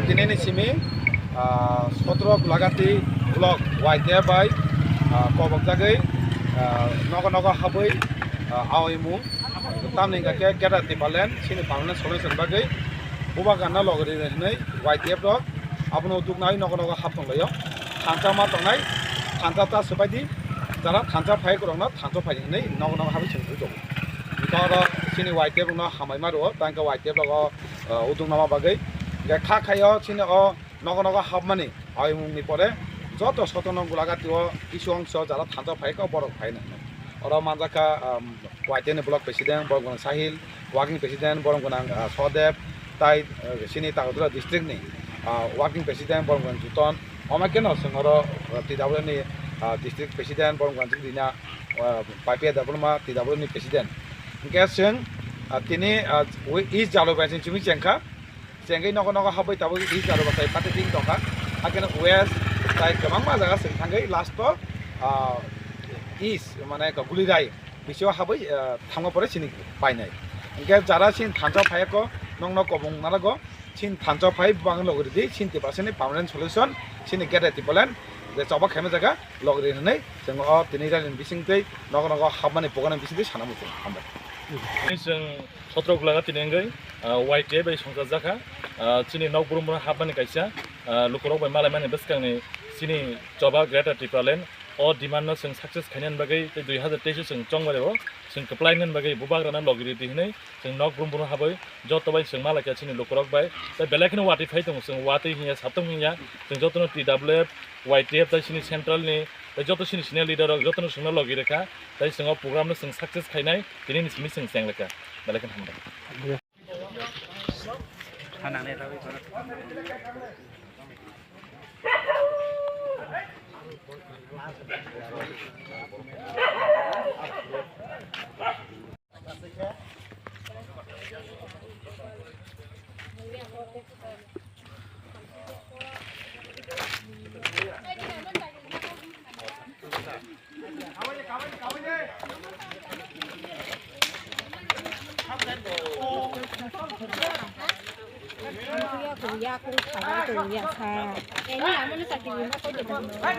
दिनैनि Simi 17 Golaghati block वाइटे bye कबकजागै नगो हाबै आवैमु तामनि गाके गेटा तिपालेन सिनि पार्मानेंट सल्यूशन बागै बुबा गानना लगरि रहनै वाइटे ब्लक आपनो दुगनाय नगो हाबथंलायो थांचा मा तंनाय थांचा ता सबायदि जारा थांचा फाय करंना थांचा फायनै नगो हाबै सोंथु दं बिकार सिनि वाइटे ब्लक हामाय मारो तांका वाइटे ब्लक उदुंनामा बागै गे खा खायो सिनि नगो हाबमानि आवैमुनि परे যত 17 Golaghati কিছু অংশ যারা থাঞ্চা ফাইকা বড় ফাই না ওরা মানজাকা ওয়াইটেন ব্লক প্রেসিডেন্ট বরগুনা সাহিল ওয়ার্কিং প্রেসিডেন্ট বরগুনা সদেব তাই সিনি তাগদুরা ডিস্ট্রিক্টনি ওয়ার্কিং প্রেসিডেন্ট বরগুনা জুতন অমাকেন সঙ্গর টিডাব্লিউনি ডিস্ট্রিক্ট প্রেসিডেন্ট বরগুনা জিদিনা পাইপিয়া দাবলমা টিডাব্লিউনি প্রেসিডেন্ট ইনকে जों তিনি ইস জালবাইसिन চুমি চেংখা চেংগै নগো হাबै তাবो ইস জালবাसाय फाटिटिं दंखा आकेन वेस्ट ताई गोबां मा जागा जों थांगै लास्ट इस माने गुलिराय बिसो हाबै थांबा परे सिनि बायनाय इनके जारा सिन थांचा फायको नंग कबुं नालागो सिन थांचा फाय बांग लगरिदि 70% पार्मानेंट सल्यूशन सिनि गेटाति प्लान जे चबा खेमे जागा लगरि हनै जों तिनि रायन बिसिंतै नगो हाबमानि पगान बिसिंतै सानामु जों हामबाय जों 17 Golaghati नेंगै वाइटे बाय संजा जाखा चिनि नगब्रुमब्र हाबमानि कायसा लुकराव बाय मालाय माने बसकांनि चिनि जबा ग्रेटर tipraland ओ डिमान्ड जों सक्सेस खायनान बागै 2023 जों चंगबारेव जों कप्लायनन बागै बुबाग्राना लगरि दिहनै जों नगब्रुमब्र हाबै जतबाय जों मालायका चिनि लुकराव बाय दा बेलाखिनो वाटि फाय दं जों वाटि हिया सातम हिया जों जतनो TWF वाइटे दा चिनि सेन्ट्रलनि जत सिनि सिनियर लिडार जतनो संना लगि रेखा दा जों प्रोग्रामनो जों सक्सेस खायनाय दिनैनि सिमि जों सेंलेखा बेलाखिन हामबाय हानानै रावै Kuya, kung tawa, kuya ka. Eh, ini naman sa tingin mo ko,